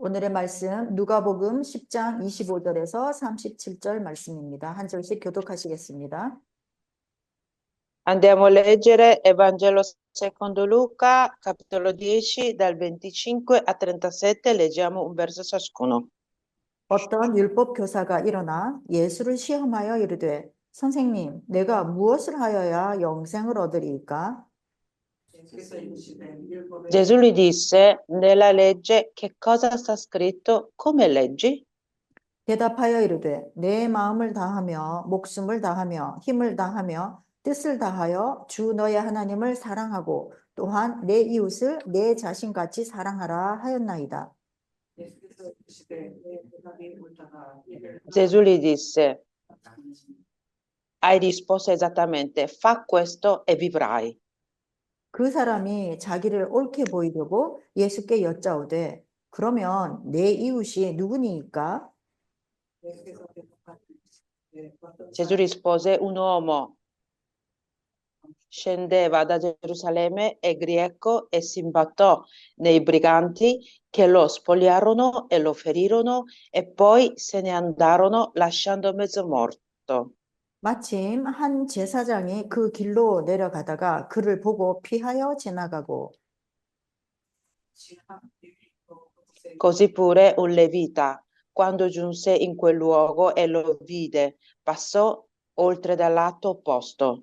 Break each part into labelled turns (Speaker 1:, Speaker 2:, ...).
Speaker 1: 오늘의 말씀 누가복음 10장 25절에서 37절 말씀입니다. 한 절씩 교독하시겠습니다.
Speaker 2: Andiamo a leggere Evangelo secondo Luca, capitolo 10, dal 25 a 37, leggiamo un verso ciascuno.
Speaker 1: 어떤 율법 교사가 일어나 예수를 시험하여 이르되 선생님, 내가 무엇을 하여야 영생을 얻으리이까?
Speaker 2: Gesù gli disse, nella legge che cosa sta scritto? Come leggi?
Speaker 1: 대답하여 이르되 내 마음을 다하며 목숨을 다하며 힘을 다하며 뜻을 다하여 주 너의 하나님을 사랑하고 또한 내 이웃을 내 자신같이 사랑하라 하였나이다.
Speaker 2: Gesù gli disse, hai risposto esattamente, fa questo e vivrai.
Speaker 1: 그 사람이 자기를 옳게 보이려고 예수께 여짜오되 그러면 내 이웃이 누구니까?
Speaker 2: Gesù rispose, un uomo scendeva da Gerusalemme greco e si imbatté nei briganti che lo spogliarono e lo ferirono e poi se ne andarono lasciando mezzo morto.
Speaker 1: 마침 한 제사장이 그 길로 내려가다가 그를 보고 피하여 지나가고
Speaker 2: Così pure un levita, quando giunse in quel luogo e lo vide, passò oltre dal lato opposto.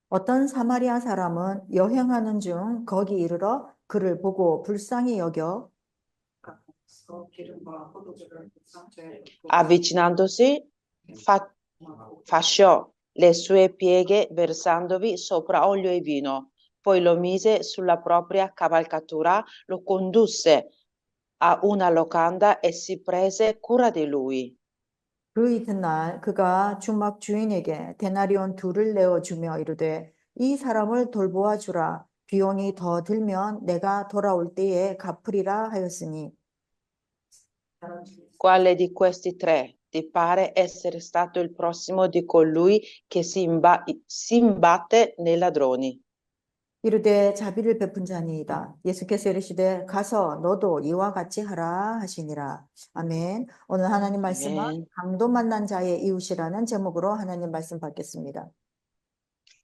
Speaker 1: 어떤 사마리아 사람은 여행하는 중 거기 이르러 그를 보고 불쌍히 여겨
Speaker 2: Avvicinandosi, fasciò le sue pieghe versandovi sopra olio e vino, poi lo mise sulla propria cavalcatura, lo condusse a una locanda e si prese cura di lui.
Speaker 1: 그 이튿날 그가 주막 주인에게 데나리온 둘을 내어주며 이르되 이 사람을 돌보아 주라. 비용이 더 들면 내가 돌아올 때에 갚으리라 하였으니
Speaker 2: Quale di questi tre ti pare essere stato il prossimo di colui che si imbatte nei ladroni?
Speaker 1: 이르되 자비를 베푼 자니이다. 예수께서 이르시되 가서 너도 이와 같이 하라 하시니라. 아멘. 오늘 하나님 말씀은
Speaker 2: Amen.
Speaker 1: 강도 만난 자의 이웃이라는 제목으로 하나님 말씀 받겠습니다.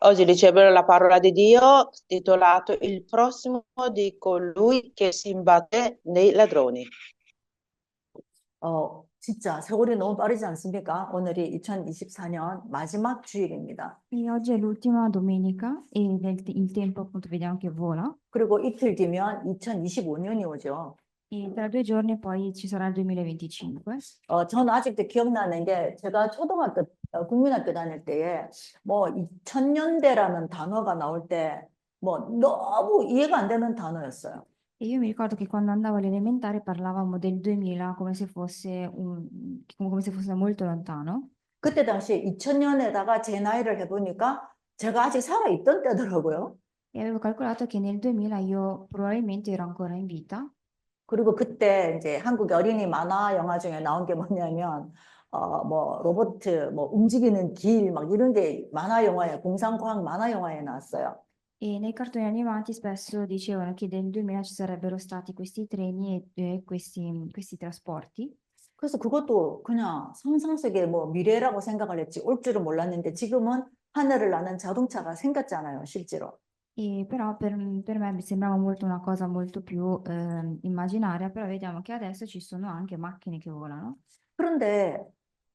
Speaker 2: Oggi riceverò la parola di Dio titolato Il prossimo di colui che si imbatte nei ladroni.
Speaker 1: 진짜 세월이 너무 빠르지 않습니까? 오늘이 2024년 마지막 주일입니다.
Speaker 3: E oggi è l'ultima domenica e il tempo appunto vediamo che vola.
Speaker 1: 그리고 이틀 뒤면 2025년이 오죠.
Speaker 3: E tra 2 giorni poi ci sarà il 2025.
Speaker 1: 저는 아직도 기억나는 게 제가 초등학교, 국민학교 다닐 때에 뭐 2000년대라는 단어가 나올 때 뭐 너무 이해가 안 되는 단어였어요.
Speaker 3: E io mi ricordo che quando andavo alle elementari parlavamo del 2000 come se fosse come se fosse molto lontano.
Speaker 1: 그때 당시 2000년에다가 제 나이를 해보니까 제가 아직 살아있던 때더라고요.
Speaker 3: E avevo calcolato che nel 2000 io probabilmente ero ancora in vita.
Speaker 1: 그리고 그때 이제 한국 어린이 만화 영화 중에 나온 게 뭐냐면 뭐 로봇 뭐 움직이는 길 막 이런 게 만화 영화에 공상과학 만화 영화에 나왔어요.
Speaker 3: E nei cartoni animati spesso dicevano che nel 2000 ci sarebbero stati questi treni e questi trasporti.
Speaker 1: 그래서 그것도 그냥 상상 속의 뭐 미래라고 생각을 했지 올 줄은 몰랐는데 지금은 하늘을 나는 자동차가 생겼잖아요, 실제로.
Speaker 3: E però per me mi sembrava molto una cosa molto più immaginaria, però vediamo che adesso ci sono anche macchine che volano.
Speaker 1: 그런데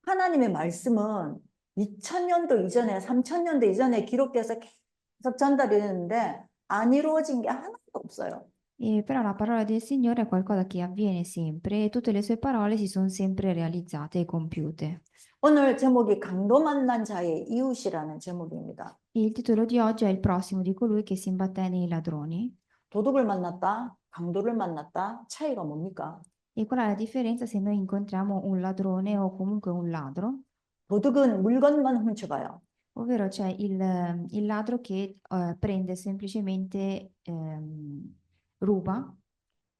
Speaker 1: 하나님의 말씀은 2000년도 이전에 3000년도 이전에 기록돼서 계속 전달이 되는데 안 이루어진 게 하나도 없어요.
Speaker 3: E però la parola del Signore è qualcosa che avviene sempre e tutte le sue parole si sono sempre realizzate e compiute.
Speaker 1: 오늘 제목이 강도 만난 자의 이웃이라는 제목입니다.
Speaker 3: E il titolo di oggi è Il prossimo di colui che si imbatté nei ladroni.
Speaker 1: 도둑을 만났다, 강도를 만났다, 차이가 뭡니까?
Speaker 3: E qual è la differenza se noi incontriamo un ladrone o comunque un ladro?
Speaker 1: 도둑은 물건만 훔쳐가요.
Speaker 3: Ovvero c'è il ladro che prende semplicemente ruba,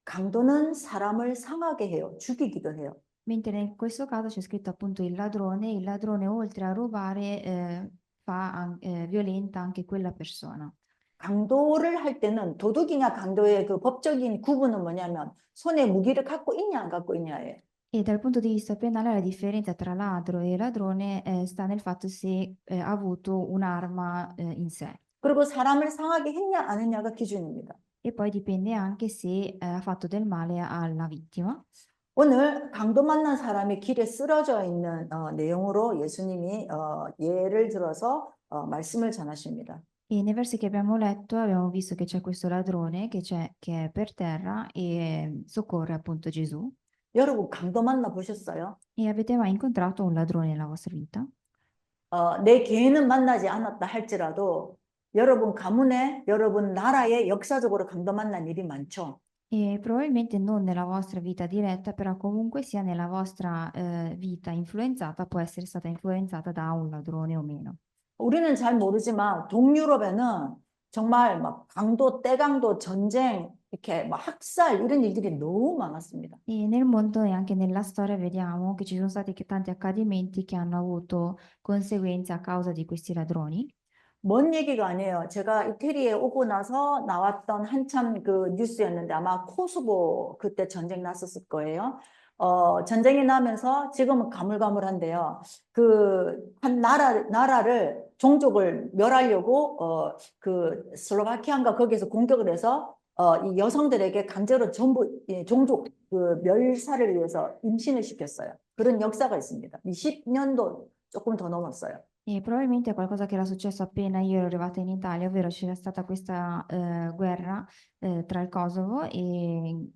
Speaker 1: 강도는 사람을 상하게 해요. 죽이기도 해요.
Speaker 3: mentre in questo caso c'è scritto appunto il ladrone oltre a rubare violenta anche quella persona.
Speaker 1: 강도를 할 때는 도둑이냐 강도의 그 법적인 구분은 뭐냐면 손에 무기를 갖고 있냐 안 갖고 있냐예요.
Speaker 3: E dal punto di vista penale la differenza tra ladro e ladrone sta nel fatto se ha avuto un'arma in sé.
Speaker 1: 그리고 사람을 상하게 했냐 안 했냐가 기준입니다.
Speaker 3: E poi dipende anche se ha fatto del male alla vittima.
Speaker 1: 오늘 강도 만난 사람이 길에 쓰러져 있는 내용으로 예수님이 예를 들어서 말씀을 전하십니다.
Speaker 3: E nei versi che abbiamo letto abbiamo visto che c'è questo ladrone che è per terra e soccorre appunto Gesù.
Speaker 1: 여러분 강도 만나 보셨어요?
Speaker 3: E avete mai incontrato un ladrone nella vostra vita?
Speaker 1: 내 개인은 만나지 않았다 할지라도 여러분 가문에 여러분 나라에 역사적으로 강도 만난 일이 많죠.
Speaker 3: E probabilmente non nella vostra vita diretta, però comunque sia nella vostra vita influenzata, può essere stata influenzata da un ladrone o meno.
Speaker 1: 우리는 잘 모르지만 동유럽에는 정말 막 강도, 떼강도, 전쟁, 이렇게 막 학살 이런 일들이 너무 많았습니다.
Speaker 3: E nel mondo e anche nella storia vediamo che ci sono stati tanti accadimenti che hanno avuto conseguenze a causa di questi ladroni.
Speaker 1: 먼 얘기가 아니에요. 제가 이태리에 오고 나서 나왔던 한참 그 뉴스였는데 아마 코소보 그때 전쟁 났었을 거예요. 전쟁이 나면서 지금은 가물가물한데요. 그 한 나라를 종족을 멸하려고 그 슬로바키아인가 거기에서 공격을 해서 이 여성들에게 강제로 전부 종족 그 멸살을 위해서 임신을 시켰어요. 그런 역사가 있습니다. 20년도 조금 더 넘었어요.
Speaker 3: E probabilmente è qualcosa che era successo appena io ero arrivata in Italia, ovvero c'era stata questa guerra tra il Kosovo e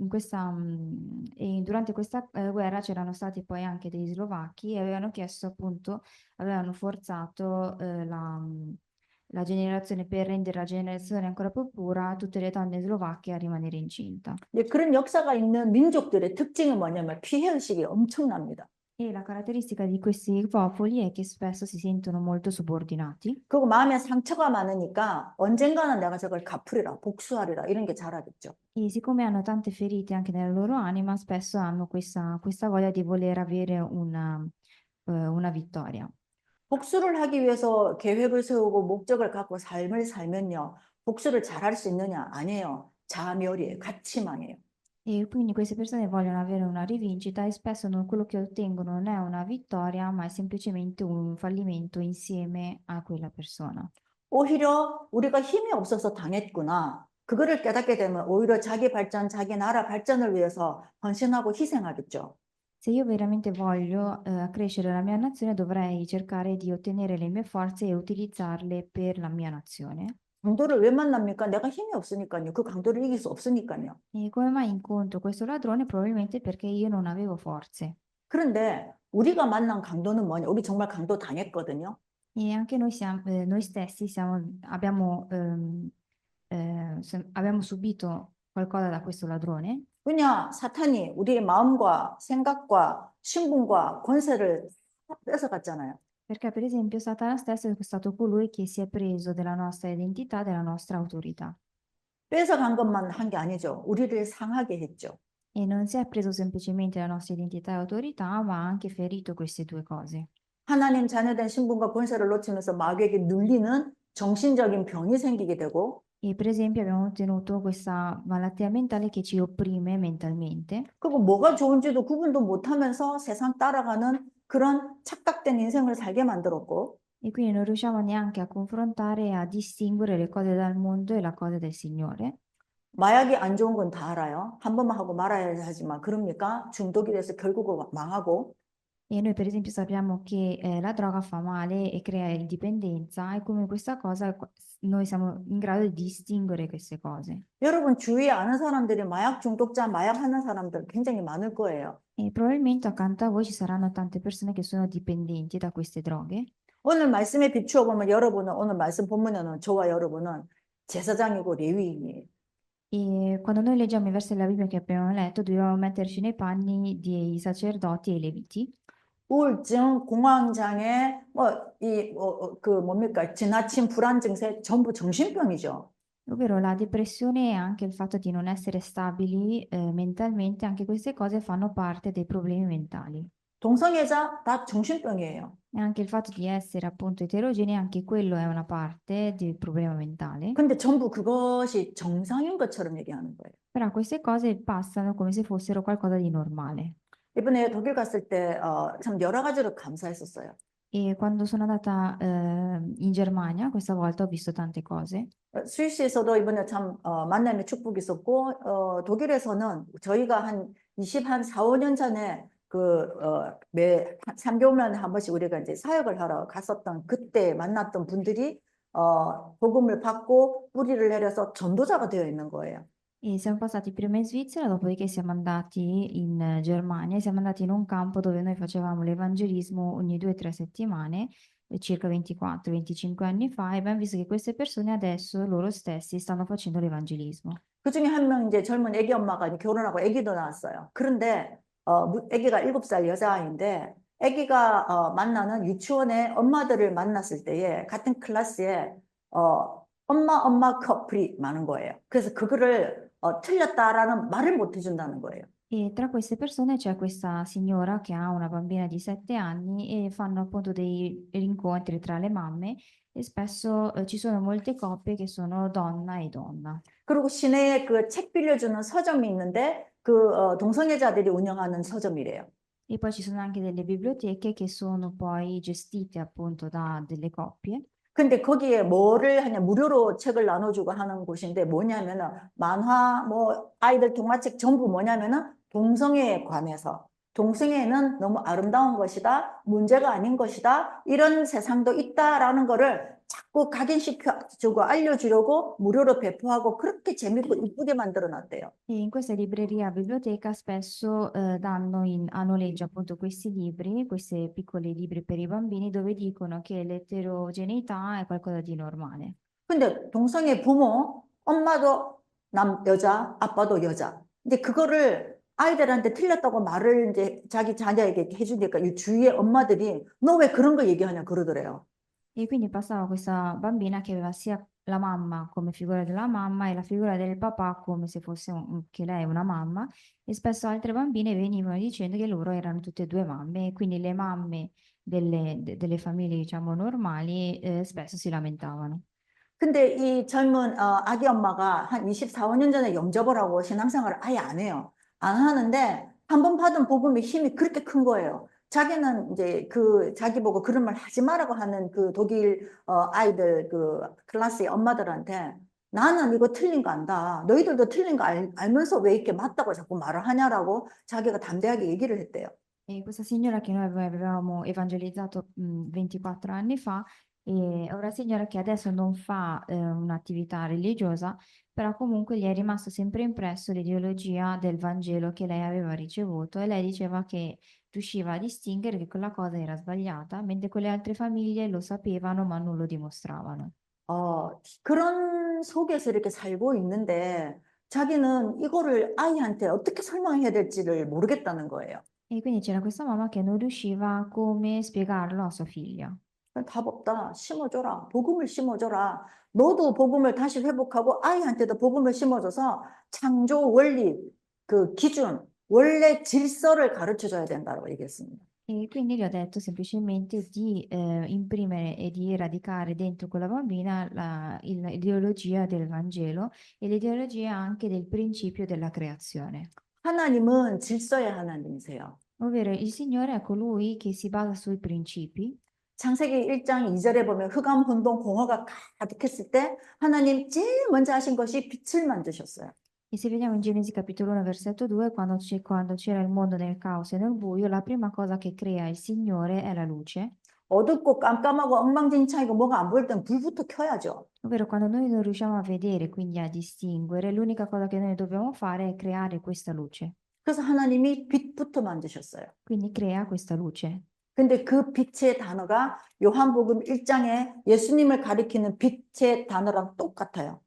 Speaker 3: durante questa guerra c'erano stati poi anche dei slovacchi e avevano chiesto appunto, avevano forzato la generazione per rendere la generazione ancora più pura, tutte le donne slovacche a rimanere incinta.
Speaker 1: 그런 역사가 있는 민족들의 특징은 뭐냐면 피해 의식이 엄청납니다.
Speaker 3: E la caratteristica di questi popoli è che spesso si sentono molto subordinati.
Speaker 1: 그리고 마음에 상처가 많으니까 언젠가는 내가 저걸 갚으리라, 복수하리라 이런 게 자라겠죠.
Speaker 3: E siccome hanno tante ferite anche nella loro anima, spesso hanno questa voglia di voler avere una vittoria.
Speaker 1: 복수를 하기 위해서 계획을 세우고 목적을 갖고 삶을 살면요. 복수를 잘할 수 있느냐? 아니에요. 자멸이에요. 가치망이에요.
Speaker 3: E quindi queste persone vogliono avere una rivincita e spesso quello che ottengono non è una vittoria, ma è semplicemente un fallimento insieme a quella persona.
Speaker 1: 오히려 우리가 힘이 없어서 당했구나. 그거를 깨닫게 되면 오히려 자기 발전, 자기 나라 발전을 위해서 헌신하고 희생하겠죠.
Speaker 3: Se io veramente voglio accrescere la mia nazione, dovrei cercare di ottenere le mie forze e utilizzarle per la mia nazione.
Speaker 1: 강도를 왜 만납니까? 내가 힘이 없으니까요. 그 강도를 이길 수 없으니까요.
Speaker 3: E come mai incontro questo ladrone? Probabilmente perché io non avevo forze.
Speaker 1: 그런데 우리가 만난 강도는 뭐냐? 우리 정말 강도 당했거든요.
Speaker 3: E anche noi stessi abbiamo subito qualcosa da questo ladrone,
Speaker 1: 왜냐? 사탄이 우리의 마음과 생각과 신분과 권세를 다 뺏어갔잖아요.
Speaker 3: perché per esempio Satana stesso è stato colui che si è preso della nostra identità, della nostra autorità.
Speaker 1: 뺏어간 것만 한 게 아니죠. 우리를 상하게 했죠.
Speaker 3: E non si è preso semplicemente la nostra identità e autorità, ma ha anche ferito queste due cose.
Speaker 1: 하나님 자녀된 신분과 권세를 놓치면서 마귀에게 눌리는 정신적인 병이 생기게 되고
Speaker 3: E per esempio abbiamo ottenuto questa malattia mentale che ci opprime mentalmente.
Speaker 1: 그리고 뭐가 좋은지도 구분도 못하면서 세상 따라가는 그런 착각된 인생을 살게 만들었고
Speaker 3: E quindi non riusciamo neanche a confrontare e a distinguere le cose dal mondo e la cosa del Signore.
Speaker 1: 마약이 안 좋은 건 다 알아요. 한 번만 하고 말아야 하지만 그럽니까? 중독이 돼서 결국은 망하고
Speaker 3: E noi per esempio sappiamo che la droga fa male e crea dipendenza e come questa cosa noi siamo in grado di distinguere queste cose.
Speaker 1: 여러분 주위에 아는 사람들이 마약 중독자, 마약하는 사람들 굉장히 많을 거예요.
Speaker 3: E probabilmente accanto a voi ci saranno tante persone che sono dipendenti da queste droghe.
Speaker 1: 오늘 말씀에 비추어 보면 여러분은 오늘 말씀 본문에는 저와 여러분은 제사장이고 레위인이에요.
Speaker 3: E quando noi leggiamo i versi della Bibbia che abbiamo letto, dobbiamo metterci nei panni dei sacerdoti e i leviti.
Speaker 1: 우울증, 공황장애, 뭡니까? 지나친 불안 증세 전부 정신병이죠.
Speaker 3: Ovvero la depressione e anche il fatto di non essere stabili mentalmente, anche queste cose fanno parte dei problemi mentali.
Speaker 1: 동성애자 다 정신병이에요.
Speaker 3: E anche il fatto di essere appunto eterogenei, anche quello è una parte del problema mentale.
Speaker 1: 근데 전부 그것이 정상인 것처럼 얘기하는 거예요.
Speaker 3: Però queste cose passano come se fossero qualcosa di normale.
Speaker 1: 이번에 독일 갔을 때 참 여러 가지로 감사했었어요.
Speaker 3: E quando sono andata in Germania, questa volta ho visto tante cose.
Speaker 1: 스위스에서도 이번에 참 만남의 축복이 있었고 독일에서는 저희가 한 4, 5년 전에 매 3개월만에 한 번씩 우리가 이제 사역을 하러 갔었던 그때 만났던 분들이 복음을 받고 뿌리를 내려서 전도자가 되어 있는 거예요.
Speaker 3: E siamo passati prima in Svizzera, dopodiché siamo andati in Germania, siamo andati in un campo dove noi facevamo l'evangelismo ogni 2 o 3 settimane, circa 24-25 anni fa, e abbiamo visto che queste persone adesso loro stessi stanno facendo l'evangelismo.
Speaker 1: 그 중에 한 명 이제 젊은 애기 엄마가 이제 결혼하고 애기도 낳았어요. 그런데 애기가 7살 여자아이인데 애기가 만나는 유치원의 엄마들을 만났을 때에 같은 클래스에 엄마 커플이 많은 거예요. 그래서 그거를 틀렸다라는 말을 못 해준다는 거예요.
Speaker 3: E tra queste persone c'è questa signora che ha una bambina di 7 anni e fanno appunto dei rincontri tra le mamme e spesso ci sono molte coppie che sono donna e donna.
Speaker 1: 그리고 시내에 그 책 빌려주는 서점이 있는데 동성애자들이 운영하는 서점이래요.
Speaker 3: E poi ci sono anche delle biblioteche che sono poi gestite appunto da delle coppie.
Speaker 1: 근데 거기에 뭐를 하냐 무료로 책을 나눠주고 하는 곳인데 뭐냐면은 만화 뭐 아이들 동화책 전부 뭐냐면은 동성애에 관해서 동성애는 너무 아름다운 것이다 문제가 아닌 것이다 이런 세상도 있다라는 거를 자꾸 각인시켜주고 알려주려고 무료로 배포하고 그렇게 재밌고 이쁘게 만들어 놨대요.
Speaker 3: E in questa libreria biblioteca spesso danno a noleggio appunto questi libri, questi piccoli libri per i bambini dove dicono che l'eterogeneità è qualcosa di normale.
Speaker 1: 근데 동성애 부모 엄마도 여자 아빠도 여자 근데 그거를 아이들한테 틀렸다고 말을 이제 자기 자녀에게 해주니까 이 주위의 엄마들이 너 왜 그런 거 얘기하냐 그러더래요.
Speaker 3: E quindi passava questa bambina che aveva sia la mamma come figura della mamma e la figura del papà come se fosse che lei è una mamma, e spesso altre bambine venivano dicendo che loro erano tutte e due mamme, e quindi le mamme delle famiglie diciamo normali spesso si lamentavano.
Speaker 1: 근데 이 젊은 아기 엄마가 한 24, 5년 전에 영접을 하고 신앙생활을 아예 안 해요. 안 하는데 한 번 받은 복음의 힘이 그렇게 큰 거예요. 자기는 이제 자기 보고 그런 말 하지 말라고 하는 그 독일 아이들 그 클래스의 엄마들한테 나는 이거 틀린 거 안다. 너희들도 틀린 거 알면서 왜 이렇게 맞다고 자꾸 말을 하냐라고 자기가 담대하게 얘기를 했대요.
Speaker 3: E questa signora che noi avevamo evangelizzato 24 anni fa, è una signora che adesso non fa un'attività religiosa, però comunque gli è rimasto sempre impresso l'ideologia del Vangelo che lei aveva ricevuto, e lei diceva che riusciva a distinguere che quella cosa era sbagliata, mentre quelle altre famiglie lo sapevano ma non lo dimostravano.
Speaker 1: 그런 속에서 이렇게 살고 있는데 자기는 이거를 아이한테 어떻게 설명해야 될지를 모르겠다는 거예요.
Speaker 3: E quindi c'era questa mamma che non riusciva come spiegarlo a sua figlia.
Speaker 1: 답 없다. 심어줘라. 복음을 심어줘라. 너도 복음을 다시 회복하고 아이한테도 복음을 심어줘서 창조 원리, 그 기준, 원래 질서를 가르쳐줘야 된다고 얘기했습니다.
Speaker 3: E quindi gli ho detto semplicemente di imprimere e di radicare dentro quella bambina l'ideologia del Vangelo e l'ideologia anche del principio della creazione.
Speaker 1: 하나님은 질서의 하나님이세요.
Speaker 3: Ovvero il Signore è colui che si basa sui principi.
Speaker 1: 창세기 1장 2절에 보면 흑암, 혼돈, 공허가 가득했을 때 하나님 제일 먼저 하신 것이 빛을 만드셨어요.
Speaker 3: E se vediamo in Genesi capitolo 1 versetto 2, quando c'era il mondo nel caos e nel buio, la prima cosa che crea il Signore è la luce.
Speaker 1: 어둡고 깜깜하고 엉망진창이고 뭐가 안 보일 땐 불부터 켜야죠.
Speaker 3: Ovvero quando noi non riusciamo a vedere, quindi a distinguere, l'unica cosa che noi dobbiamo fare è creare questa luce.
Speaker 1: 그래서 하나님이 빛부터 만드셨어요.
Speaker 3: Quindi crea questa luce.
Speaker 1: 근데 그 빛의 단어가 요한복음 1장에 예수님을 가리키는 빛의 단어랑 똑같아요.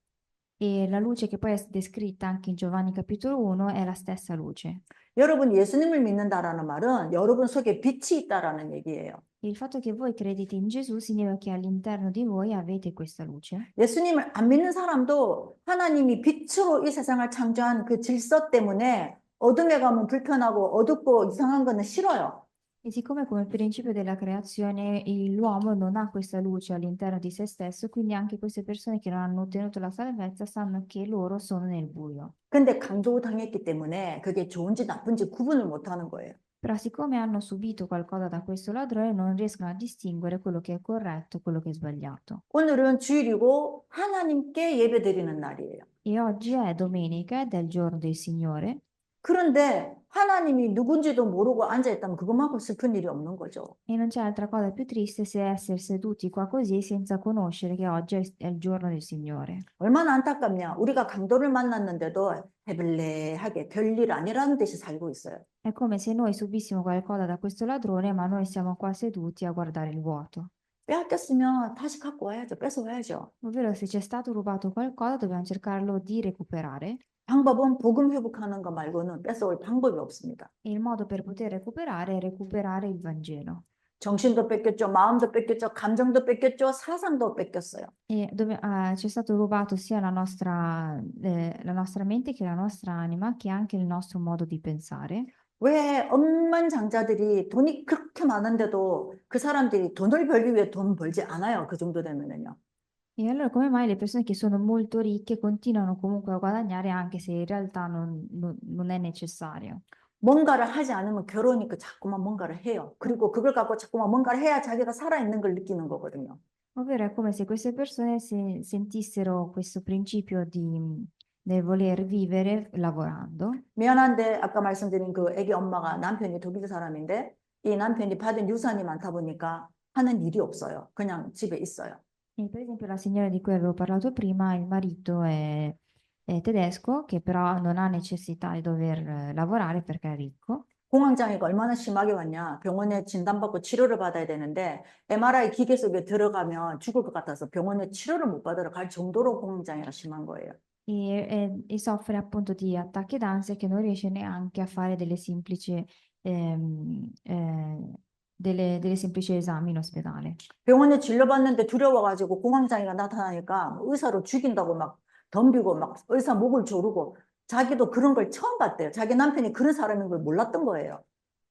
Speaker 3: E la luce che poi è descritta anche in Giovanni capitolo 1 è la stessa luce.
Speaker 1: 여러분 예수님을 믿는다라는 말은 여러분 속에 빛이 있다라는 얘기예요.
Speaker 3: E il fatto che voi credete in Gesù significa che all'interno di voi avete questa luce.
Speaker 1: 예수님을 안 믿는 사람도 하나님이 빛으로 이 세상을 창조한 그 질서 때문에 어둠에 가면 불편하고 어둡고 이상한 거는 싫어요.
Speaker 3: E siccome come principio della creazione l'uomo non ha questa luce all'interno di se stesso, quindi anche queste persone che non hanno ottenuto la salvezza sanno che loro sono nel buio.
Speaker 1: 근데 강조당했기 때문에 그게 좋은지 나쁜지 구분을 못 하는 거예요.
Speaker 3: Però siccome hanno subito qualcosa da questo ladrone, non riescono a distinguere quello che è corretto e quello che è sbagliato.
Speaker 1: 오늘은 주일이고 하나님께 예배드리는 날이에요.
Speaker 3: E oggi è domenica ed è il giorno del Signore.
Speaker 1: 그런데 하나님이 누군지도 모르고 앉아있다면 그것만큼 슬픈 일이 없는 거죠.
Speaker 3: E non c'è altra cosa più triste se essere seduti qua così senza conoscere che oggi è il giorno del Signore.
Speaker 1: 얼마나 안타깝냐. 우리가 강도를 만났는데도 해블레하게 별일 아니라는 듯이 살고 있어요.
Speaker 3: È come se noi subissimo qualcosa da questo ladrone, ma noi siamo qua seduti a guardare il vuoto.
Speaker 1: 빼앗겼으면 다시 갖고 와야죠. 뺏어와야죠.
Speaker 3: Ovvero, se ci è stato rubato qualcosa, dobbiamo cercarlo di recuperare.
Speaker 1: 방법은 복음 회복하는 거 말고는 뺏어올 방법이 없습니다.
Speaker 3: E il modo per poter recuperare è recuperare il Vangelo.
Speaker 1: 정신도 뺏겼죠. 마음도 뺏겼죠. 감정도 뺏겼죠. 사상도 뺏겼어요.
Speaker 3: E ci è stato rubato sia la nostra mente che la nostra anima, che anche il nostro modo di pensare.
Speaker 1: 왜 억만장자들이 돈이 그렇게 많은데도 그 사람들이 돈을 벌기 위해 돈 벌지 않아요. 그 정도 되면은요.
Speaker 3: E allora come mai le persone che sono molto ricche continuano comunque a guadagnare anche se in realtà non è necessario?
Speaker 1: 뭔가를 하지 않으면 괴로우니까 자꾸만 뭔가를 해요. 그리고 그걸 갖고 자꾸만 뭔가를 해야 자기가 살아있는 걸 느끼는 거거든요.
Speaker 3: Ovvero è come se queste persone sentissero questo principio del voler vivere lavorando.
Speaker 1: 미안한데 아까 말씀드린 그 애기 엄마가 남편이 독일 사람인데 이 남편이 받은 유산이 많다 보니까 하는 일이 없어요. 그냥 집에 있어요.
Speaker 3: E per esempio la signora di cui avevo parlato prima, il marito è tedesco, che però non ha necessità di dover lavorare perché è ricco.
Speaker 1: 공황장애가 얼마나 심하게 왔냐. 병원에 진단받고 치료를 받아야 되는데 MRI 기계 속에 들어가면 죽을 것 같아서 병원에 치료를 못 받으러 갈 정도로 공황장애가 심한 거예요.
Speaker 3: E soffre appunto di attacchi d'ansia che non riesce neanche a fare delle semplici esami in ospedale.
Speaker 1: 병원에 진료받는데 두려워가지고 공황장애가 나타나니까 의사로 죽인다고 막 덤비고 막 의사 목을 조르고 자기도 그런 걸 처음 봤대요. 자기 남편이 그런 사람인 걸 몰랐던 거예요.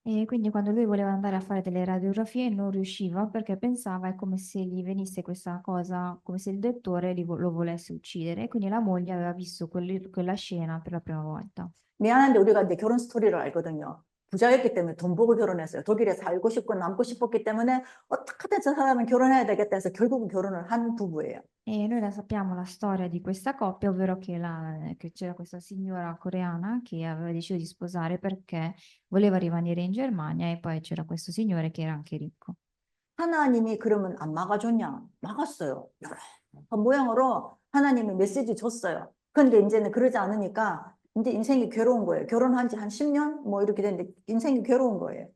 Speaker 3: E quindi quando lui voleva andare a fare delle radiografie non riusciva perché pensava è come se gli venisse questa cosa, come se il dottore lo volesse uccidere. Quindi la moglie aveva visto quella scena per la prima volta.
Speaker 1: 미안한데 우리가 이제 결혼 스토리를 알거든요. 부자였기 때문에 돈 보고 결혼했어요. 독일에 살고 싶고 남고 싶었기 때문에 어떻게든 저 사람은 결혼해야 되겠다 해서 결국은 결혼을 한 부부예요.
Speaker 3: E noi la sappiamo la storia di questa coppia, ovvero che c'era questa signora coreana che aveva deciso di sposare perché voleva rimanere in Germania e poi c'era questo signore che era anche ricco.
Speaker 1: 하나님이 그러면 안 막아줬냐? 막았어요. 여러 모양으로 하나님이 메시지 줬어요. 근데 이제는 그러지 않으니까 이제 인생이 괴로운 거예요. 결혼한 지 한 10년? 뭐 이렇게 됐는데 인생이 괴로운 거예요.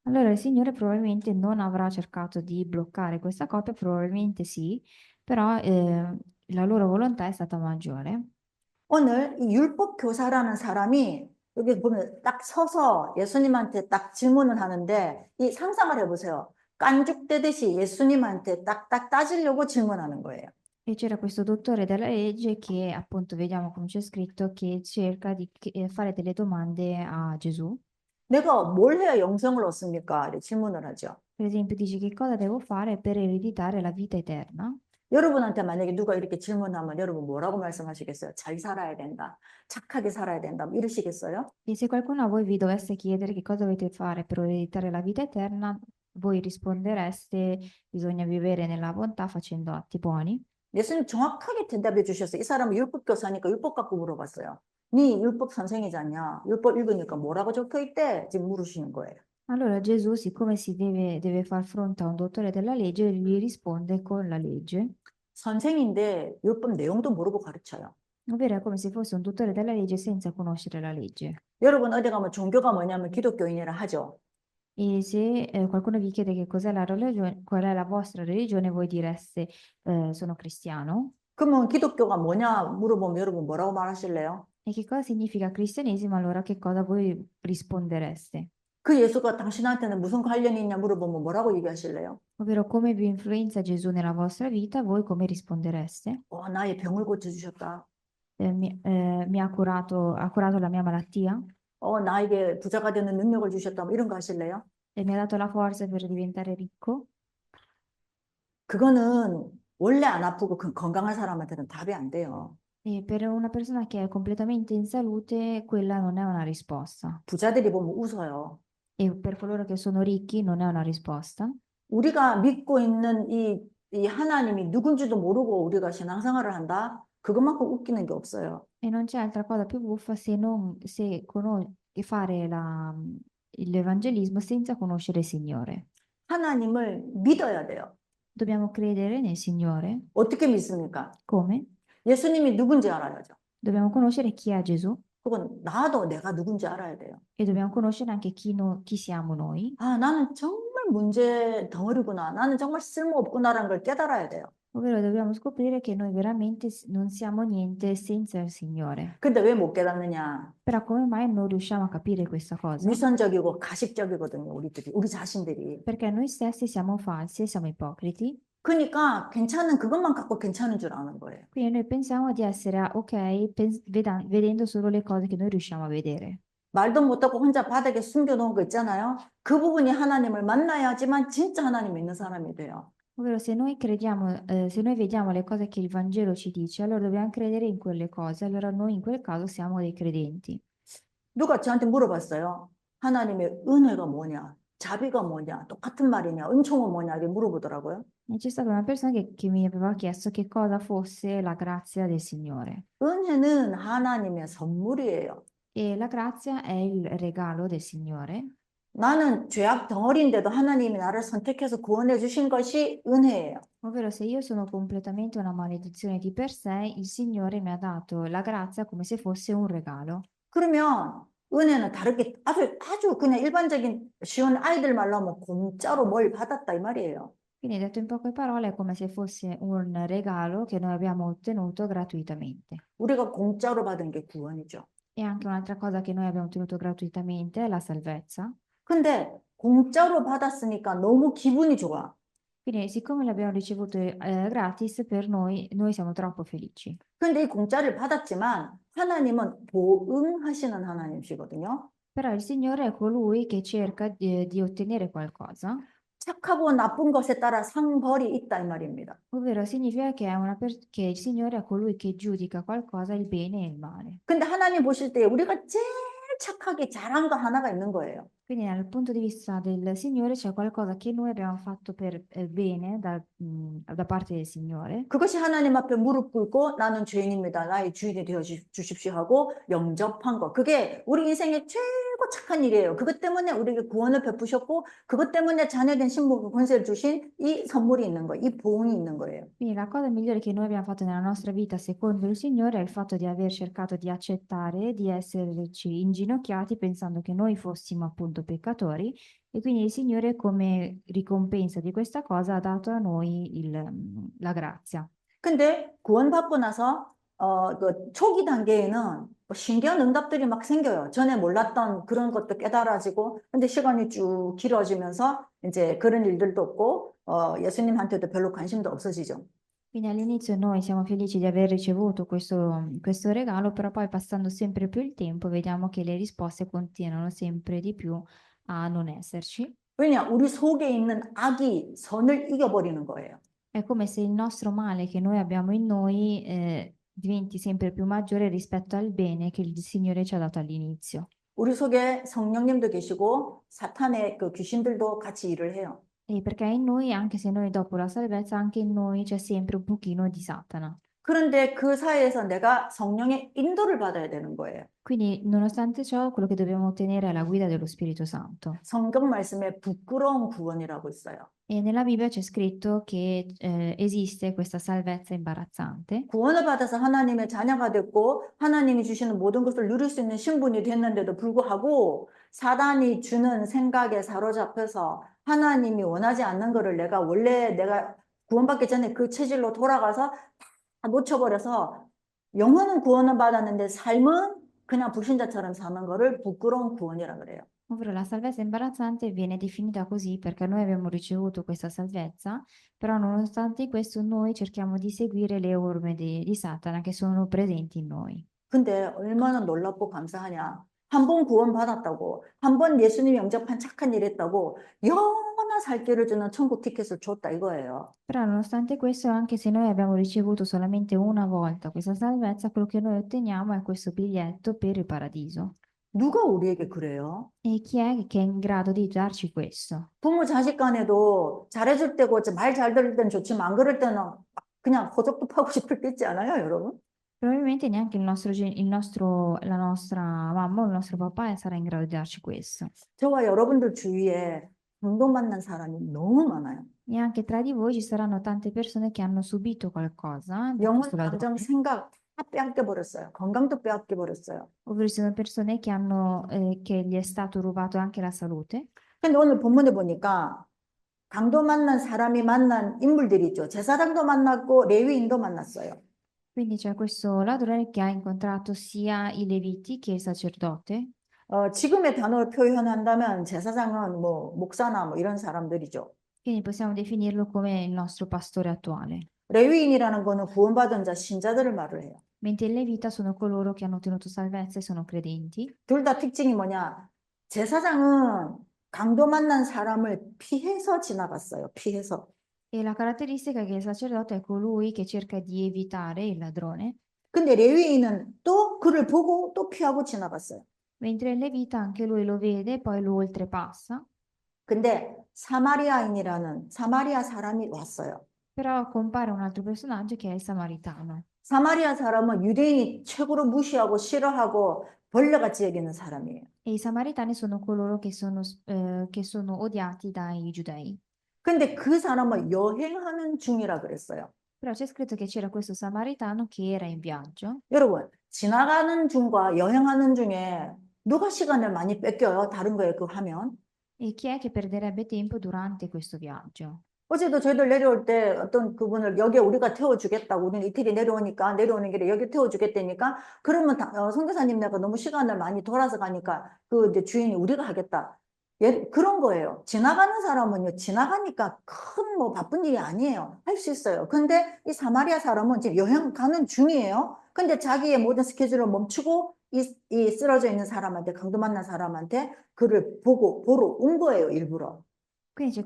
Speaker 3: Allora il signore probabilmente non avrà cercato di bloccare questa coppia, probabilmente sì, però la loro volontà è stata maggiore.
Speaker 1: 오늘 이 율법 교사라는 사람이 여기 보면 딱 서서 예수님한테 딱 질문을 하는데 이 상상을 해보세요. 깐죽대듯이 예수님한테 딱딱 따지려고 질문하는 거예요.
Speaker 3: E c'era questo dottore della legge che appunto vediamo come c'è scritto che cerca di fare delle domande a Gesù.
Speaker 1: 내가 뭘 해야 영생을 얻습니까? 이렇게 질문을 하죠.
Speaker 3: Per esempio dice che cosa devo fare per ereditare la vita eterna?
Speaker 1: 여러분한테 만약에 누가 이렇게 질문하면 여러분 뭐라고 말씀하시겠어요? 잘 살아야 된다. 착하게 살아야 된다. 뭐 이러시겠어요?
Speaker 3: E se qualcuno a voi vi dovesse chiedere che cosa dovete fare per ereditare la vita eterna, voi rispondereste bisogna vivere nella bontà facendo atti buoni.
Speaker 1: 예수님 정확하게 대답해 주셨어요. 이 사람은 율법 교사니까 율법 갖고 물어봤어요. 네 율법 선생이잖냐? 율법 읽으니까 뭐라고 적혀 있대? 지금 물으시는 거예요.
Speaker 3: Allora Gesù, siccome deve far fronte a un dottore della legge, gli risponde con la legge,
Speaker 1: 선생인데 율법 내용도 모르고 가르쳐요.
Speaker 3: ovvero è come se fosse un dottore della legge senza conoscere la legge.
Speaker 1: 여러분 어디 가면 종교가 뭐냐면 기독교인이라 하죠.
Speaker 3: E se qualcuno vi chiede che cos'è la religione, qual è la vostra religione, voi direste sono cristiano.
Speaker 1: 그러면 기독교가 뭐냐 물어보면 여러분 뭐라고 말하실래요?
Speaker 3: E che cosa significa cristianesimo? Allora che cosa voi rispondereste?
Speaker 1: 그 예수가 당신한테는 무슨 관련이 있냐 물어보면 뭐라고 얘기하실래요?
Speaker 3: Ovvero come vi influenza Gesù nella vostra vita, voi come rispondereste?
Speaker 1: 나의 병을 고쳐주셨다.
Speaker 3: Mi ha curato la mia malattia?
Speaker 1: 나에게 부자가 되는 능력을 주셨다. 뭐 이런 거 하실래요?
Speaker 3: e mi ha dato la forza per diventare ricco.
Speaker 1: 그거는 원래 안 아프고 건강한 사람한테는 답이 안 돼요.
Speaker 3: E per una persona che è completamente in salute, quella non è una risposta.
Speaker 1: 부자들이 보면 웃어요.
Speaker 3: E per coloro che sono ricchi non è una risposta.
Speaker 1: 우리가 믿고 있는 이 하나님이 누군지도 모르고 우리가 신앙생활을 한다? 그것만큼 웃기는 게 없어요.
Speaker 3: E non c'è altra cosa più buffa se non se che fare l'evangelismo senza conoscere il Signore.
Speaker 1: 하나님을 믿어야 돼요.
Speaker 3: Dobbiamo credere nel Signore.
Speaker 1: 어떻게 믿습니까?
Speaker 3: Come?
Speaker 1: 예수님이 누군지 알아야죠.
Speaker 3: Dobbiamo conoscere chi è Gesù
Speaker 1: 그건 나도 내가 누군지 알아야 돼요.
Speaker 3: e dobbiamo conoscere anche chi siamo noi.
Speaker 1: 아, 나는 정말 문제 덩어리구나. 나는 정말 쓸모없구나라는 걸 깨달아야 돼요.
Speaker 3: Ovvero dobbiamo scoprire che noi veramente non siamo niente senza il Signore.
Speaker 1: 근데 왜 못 깨닫느냐?
Speaker 3: Però come mai non riusciamo a capire questa cosa?
Speaker 1: 위선적이고 가식적이거든요, 우리 자신들이.
Speaker 3: Perché noi stessi siamo falsi e siamo ipocriti.
Speaker 1: 그러니까 괜찮은 그것만 갖고 괜찮은 줄 아는 거예요.
Speaker 3: Quindi noi pensiamo di essere ok vedendo solo le cose che noi riusciamo a vedere.
Speaker 1: 말도 못하고 혼자 바닥에 숨겨놓은 거 있잖아요. 그 부분이 하나님을 만나야지만 진짜 하나님 믿는 사람이 돼요.
Speaker 3: Ovvero se noi crediamo, se noi vediamo le cose che il Vangelo ci dice, allora dobbiamo credere in quelle cose. Allora noi in quel caso siamo dei credenti.
Speaker 1: 누가 저한테 물어봤어요. 하나님의 은혜가 뭐냐? 자비가 뭐냐? 똑같은 말이냐? 은총은 뭐냐? 이렇게 물어보더라고요.
Speaker 3: E c'è stata una persona che mi aveva chiesto che cosa fosse la grazia del Signore.
Speaker 1: 은혜는 하나님의 선물이에요.
Speaker 3: E la grazia è il regalo del Signore.
Speaker 1: 나는 죄악 덩어리인데도 하나님이 나를 선택해서 구원해 주신 것이 은혜예요.
Speaker 3: Ovvero se io sono completamente una maledizione di per sé, il Signore mi ha dato la grazia come se fosse un regalo.
Speaker 1: 그러면 은혜는 다르게 아주 그냥 일반적인 쉬운 아이들 말로 하면 공짜로 뭘 받았다 이 말이에요.
Speaker 3: Quindi detto in poche parole è come se fosse un regalo che noi abbiamo ottenuto gratuitamente.
Speaker 1: 우리가 공짜로 받은 게 구원이죠.
Speaker 3: E anche un'altra cosa che noi abbiamo ottenuto gratuitamente è la salvezza.
Speaker 1: 근데 공짜로 받았으니까 너무 기분이 좋아.
Speaker 3: Quindi siccome l'abbiamo ricevuto gratis, per noi siamo troppo felici.
Speaker 1: 근데 이 공짜를 받았지만 하나님은 보응하시는 하나님이시거든요.
Speaker 3: Però il Signore è colui che cerca di ottenere qualcosa,
Speaker 1: 착하고 나쁜 것에 따라 상벌이 있다 이 말입니다.
Speaker 3: ovvero significa che, che il Signore è colui che giudica qualcosa, il bene e il male.
Speaker 1: 근데 하나님 보실 때 우리가 제일 착하게 잘한 거 하나가 있는 거예요.
Speaker 3: Quindi dal punto di vista del Signore c'è qualcosa che noi abbiamo fatto per bene da parte del Signore.
Speaker 1: 그것이 하나님 앞에 무릎 꿇고 나는 죄인입니다. 나의 주인이 되어 주십시오 하고 영접한 거. 그게 우리 인생의 최고 착한 일이에요. 그것 때문에 우리에게 구원을 베푸셨고 그것 때문에 자녀된 신부가 권세를 주신 이 선물이 있는 거예요. 이 보응이 있는 거예요.
Speaker 3: Quindi la cosa migliore che noi abbiamo fatto nella nostra vita secondo il Signore è il fatto di aver cercato di accettare, di esserci inginocchiati pensando che noi fossimo appunto peccatori e quindi il Signore come ricompensa di questa cosa ha dato a noi la grazia.
Speaker 1: 근데 구원받고 나서 그 초기 단계에는 뭐 신기한 응답들이 막 생겨요. 전에 몰랐던 그런 것도 깨달아지고 근데 시간이 쭉 길어지면서 이제 그런 일들도 없고 예수님한테도 별로 관심도 없어지죠.
Speaker 3: Quindi all'inizio noi siamo felici di aver ricevuto questo regalo, però poi passando sempre più il tempo vediamo che le risposte continuano sempre di più a non esserci.
Speaker 1: 왜냐? 우리 속에 있는 악이 선을 이겨버리는 거예요.
Speaker 3: È come se il nostro male che noi abbiamo in noi diventi sempre più maggiore rispetto al bene che il Signore ci ha dato all'inizio.
Speaker 1: 우리 속에 성령님도 계시고 사탄의 그 귀신들도 같이 일을 해요.
Speaker 3: E perché in noi, anche se noi dopo la salvezza, anche in noi c'è sempre un pochino di Satana.
Speaker 1: 그런데 그 사이에서 내가 성령의 인도를 받아야 되는 거예요.
Speaker 3: Quindi, nonostante ciò, quello che dobbiamo ottenere è la guida dello Spirito Santo.
Speaker 1: 성경 말씀에 부끄러운 구원이라고 있어요.
Speaker 3: E nella Bibbia c'è scritto che esiste questa salvezza imbarazzante.
Speaker 1: 구원을 받아서 하나님의 자녀가 됐고 하나님이 주시는 모든 것을 누릴 수 있는 신분이 됐는데도 불구하고 사단이 주는 생각에 사로잡혀서 하나님이 원하지 않는 거를 내가 구원받기 전에 그 체질로 돌아가서 다 놓쳐버려서 영혼은 구원을 받았는데 삶은 그냥 불신자처럼 사는 거를 부끄러운 구원이라 그래요.
Speaker 3: Ovvero la salvezza imbarazzante viene definita così perché noi abbiamo ricevuto questa salvezza, però nonostante questo noi cerchiamo di seguire le orme di Satana che sono presenti in noi.
Speaker 1: 근데 얼마나 놀랍고 감사하냐. 한 번 구원받았다고, 한 번 예수님 영접한 착한 일 했다고, 영원한 살 길을 주는 천국 티켓을 줬다 이거예요.
Speaker 3: Però nonostante questo, anche se noi abbiamo ricevuto solamente una volta questa salvezza, quello che noi otteniamo è questo biglietto per il paradiso.
Speaker 1: 누가 우리에게 그래요?
Speaker 3: E chi è che è in grado di darci questo?
Speaker 1: 부모 자식 간에도 잘해줄 때고 말 잘 들을 땐 좋지만 안 그럴 때는 막 그냥 호적도 파고 싶을 때 있지 않아요, 여러분?
Speaker 3: Probabilmente neanche la nostra mamma o il nostro papà sarà in grado di darci questo.
Speaker 1: 저와 여러분들 주위에 강도 만난 사람이 너무 많아요.
Speaker 3: E anche tra di voi ci saranno tante persone che hanno subito qualcosa da
Speaker 1: 영혼,
Speaker 3: questo
Speaker 1: 감정,
Speaker 3: ladrone,
Speaker 1: 생각 다 빼앗겨 버렸어요. 건강도 빼앗겨 버렸어요.
Speaker 3: ovvero ci sono persone che gli è stato rubato anche la salute.
Speaker 1: 근데 오늘 본문에 보니까 강도 만난 사람이 만난 인물들이 있죠. 제사장도 만났고 레위인도 만났어요.
Speaker 3: Quindi c'è questo ladrone che ha incontrato sia i leviti che il sacerdote.
Speaker 1: 지금의 단어로 표현한다면 제사장은 뭐 목사나 뭐 이런 사람들이죠.
Speaker 3: Quindi possiamo definirlo come il nostro pastore attuale.
Speaker 1: 레위인이라는 거는 구원받은 자, 신자들을 말을 해요.
Speaker 3: Mentre i levita sono coloro che hanno ottenuto salvezza e sono credenti.
Speaker 1: 둘 다 특징이 뭐냐? 제사장은 강도 만난 사람을 피해서 지나갔어요. 피해서.
Speaker 3: E la caratteristica è che il sacerdote è colui che cerca di evitare il ladrone,
Speaker 1: 근데 레위인은 또 그를 보고 또 피하고 지나갔어요.
Speaker 3: mentre il levita anche lui lo vede e poi lo oltrepassa.
Speaker 1: 근데 사마리아인이라는 사마리아 사람이 왔어요.
Speaker 3: Però compare un altro personaggio che è il samaritano.
Speaker 1: 사마리아 사람은 유대인이 최고로 무시하고 싫어하고 벌레같이 여기는 사람이에요.
Speaker 3: E i samaritani sono coloro che sono odiati dai giudei.
Speaker 1: 근데 그 사람은 여행하는 중이라 그랬어요.
Speaker 3: Però c'è scritto che c'era questo samaritano che era in viaggio.
Speaker 1: 여러분, 지나가는 중과 여행하는 중에 누가 시간을 많이 뺏겨요? 다른 거에 그 하면?
Speaker 3: E chi è che perderebbe tempo durante questo viaggio?
Speaker 1: 어제도 저희들 내려올 때 어떤 그분을 여기에 우리가 태워주겠다고 우리는 이태리 내려오니까 내려오는 길에 여기 태워주겠다니까 그러면 선교사님 내가 너무 시간을 많이 돌아서 가니까 그 이제 주인이 우리가 하겠다. 그런 거예요. 지나가는 사람은요, 지나가니까 큰 뭐 바쁜 일이 아니에요. 할 수 있어요. 근데 이 사마리아 사람은 지금 여행 가는 중이에요. 근데 자기의 모든 스케줄을 멈추고 이 쓰러져 있는 사람한테, 강도 만난 사람한테 그를 보러 온 거예요, 일부러.
Speaker 3: Quindi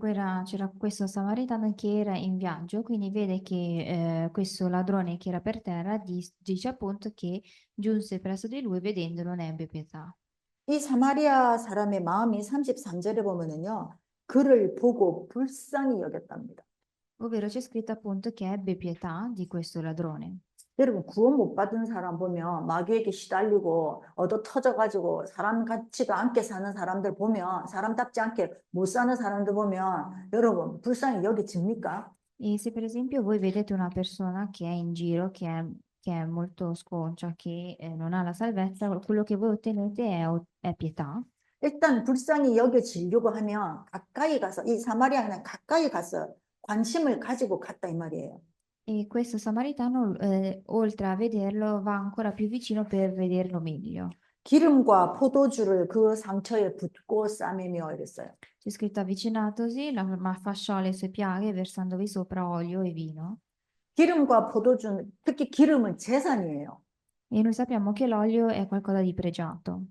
Speaker 3: c'era questo samaritano che era in viaggio, quindi vede che questo ladrone che era per terra dice appunto che giunse presso di lui, vedendolo ne ebbe pietà.
Speaker 1: 이 사마리아 사람의 마음이 33절에 보면은요, 그를 보고 불쌍히 여겼답니다.
Speaker 3: Ovvero c'è scritto appunto che ebbe pietà di questo ladrone.
Speaker 1: 여러분, 구원 못 받은 사람 보면 마귀에게 시달리고 얻어 터져가지고 사람 같지도 않게 사는 사람들 보면 사람답지 않게 못 사는 사람들 보면 여러분, 불쌍히 여겨집니까?
Speaker 3: E se per esempio voi vedete una persona che è in giro, che è molto sconcia, che non ha la salvezza, quello che voi ottenete è pietà.
Speaker 1: 일단 불쌍히 여겨지려고 하면 가까이 가서 이 사마리아는 가까이 가서 관심을 가지고 갔다 이 말이에요.
Speaker 3: E questo samaritano, oltre a vederlo, va ancora più vicino per vederlo meglio.
Speaker 1: 기름과 포도주를 그 상처에 붓고 싸매며 이랬어요.
Speaker 3: C'è scritto avvicinatosi, fasciò le sue piaghe, versandovi sopra olio e vino.
Speaker 1: 기름과 포도주는 특히 기름은 재산이에요.
Speaker 3: E noi sappiamo che l'olio è qualcosa di pregiato.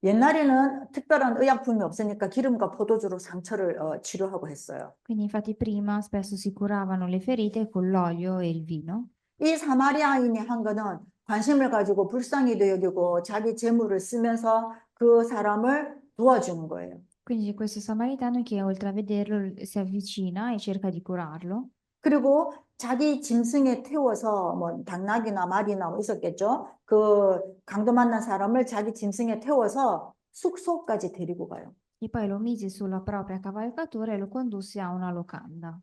Speaker 1: 옛날에는 특별한 의약품이 없으니까 기름과 포도주로 상처를 치료하고 했어요.
Speaker 3: Quindi infatti prima spesso si curavano le ferite con l'olio e il vino.
Speaker 1: 이 사마리아인이 한 거는 관심을 가지고 불쌍히도 여기고 자기 재물을 쓰면서 그 사람을 도와주는 거예요.
Speaker 3: Quindi c'è questo samaritano che oltre a vederlo si avvicina e cerca di curarlo.
Speaker 1: 그리고 자기 짐승에 태워서 뭐 당나귀나 말이나 뭐 있었겠죠. 그 강도 만난 사람을 자기 짐승에 태워서 숙소까지 데리고 가요.
Speaker 3: E poi lo mise sulla propria cavalcatura e lo condusse a una locanda.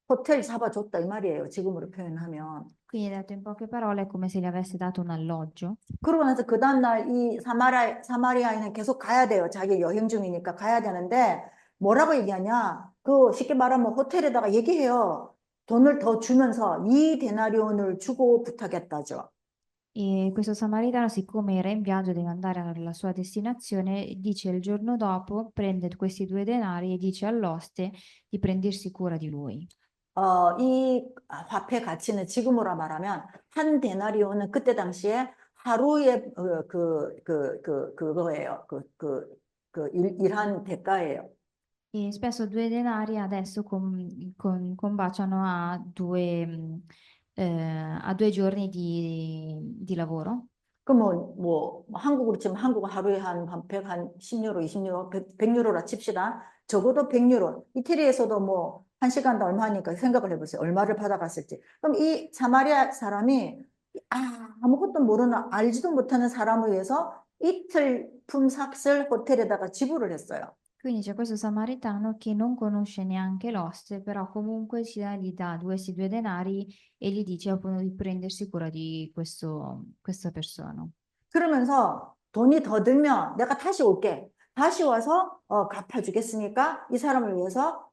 Speaker 1: 호텔 잡아줬다 이 말이에요. 지금으로 표현하면.
Speaker 3: Quindi detto in poche parole è come se gli avesse dato un alloggio.
Speaker 1: 그러고 나서 그 다음날 이 사마리아인은 계속 가야 돼요. 자기 여행 중이니까 가야 되는데 뭐라고 얘기하냐? 그 쉽게 말하면 호텔에다가 얘기해요. 돈을 더 주면서 2데나리온을 주고 부탁했다죠.
Speaker 3: E questo samaritano, siccome era in viaggio, deve andare alla sua destinazione, dice il giorno dopo, prende questi 2 denari e dice all'oste di prendersi cura di lui.
Speaker 1: 이 화폐 가치는 지금으로 말하면 한 데나리온은 그때 당시에 하루의 그거예요. 일한 대가예요.
Speaker 3: E spesso 2 denari adesso combaciano a 2 giorni di lavoro.
Speaker 1: 그러면 뭐 한국으로 치면 한국은 하루에 한 10유로, 20유로, 100유로라 칩시다. 적어도 100유로. 이태리에서도 뭐 1시간도 얼마니까 생각을 해보세요. 얼마를 받아갔을지. 그럼 이 사마리아 사람이 아무것도 모르는 알지도 못하는 사람을 위해서 이틀 품삯을 호텔에다가 지불을 했어요.
Speaker 3: Quindi c'è questo samaritano che non conosce neanche l'oste, però comunque gli dà questi 2 denari e gli dice appunto di prendersi cura di questa persona.
Speaker 1: 그러면서 돈이 더 들면 내가 다시 올게. 다시 와서 갚아주겠으니까 이 사람을 위해서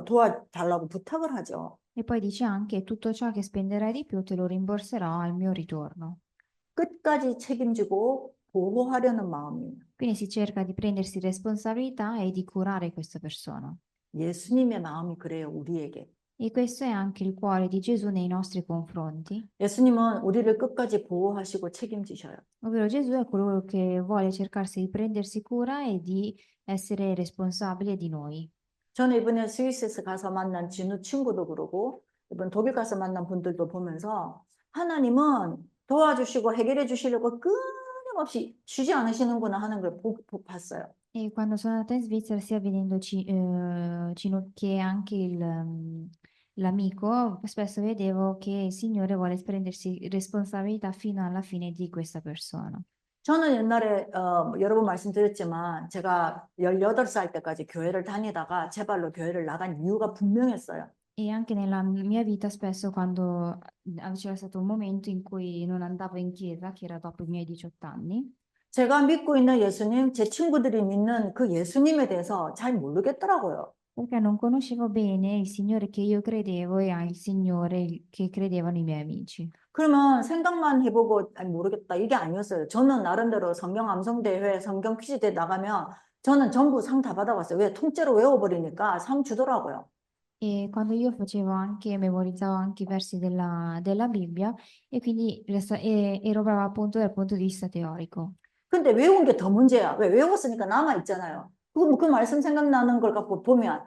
Speaker 1: 도와달라고 부탁을 하죠.
Speaker 3: E poi dice anche tutto ciò che spenderai di più te lo rimborserò al mio ritorno.
Speaker 1: 끝까지 책임지고 보호하려는 마음이에요.
Speaker 3: Quindi si cerca di prendersi responsabilità e di curare questa persona.
Speaker 1: 예수님의 마음이 그래요, 우리에게.
Speaker 3: E questo è anche il cuore di Gesù nei nostri confronti,
Speaker 1: 예수님은 우리를 끝까지 보호하시고 책임지셔요.
Speaker 3: ovvero Gesù è colui che vuole cercarsi di prendersi cura e di essere responsabile di noi.
Speaker 1: 저는 이번에 스위스에서 가서 만난 진우 친구도 그러고 이번 독일 가서 만난 분들도 보면서 하나님은 도와주시고 해결해 주시려고 끊임없이 쉬지 않으시는구나 하는 걸 봤어요.
Speaker 3: E quando sono andata in Svizzera, sia vedendo Cino che anche l'amico, spesso vedevo che il Signore vuole prendersi responsabilità fino alla fine di questa persona.
Speaker 1: 저는 옛날에 여러 번 말씀드렸지만 제가 18살 때까지 교회를 다니다가 제 발로 교회를 나간 이유가 분명했어요.
Speaker 3: E anche nella mia vita, spesso quando c'era stato un momento in cui non andavo in chiesa, che era dopo i miei 18 anni,
Speaker 1: 제가 믿고 있는 예수님, 제 친구들이 믿는 그 예수님에 대해서 잘 모르겠더라고요.
Speaker 3: perché non conoscevo bene il Signore che io credevo e il Signore che credevano i miei amici.
Speaker 1: 그러면 생각만 해보고 모르겠다 이게 아니었어요. 저는 나름대로 성경 암송대회, 성경 퀴즈대회 나가면 저는 전부 상 다 받아봤어요. 왜? 통째로 외워버리니까 상 주더라고요.
Speaker 3: E quando io facevo anche, memorizzavo anche i versi della Bibbia e quindi ero brava appunto dal punto di vista teorico.
Speaker 1: 근데 외운 게 더 문제야. 왜? 외웠으니까 남아있잖아요. 그 말씀 생각나는 걸 갖고 보면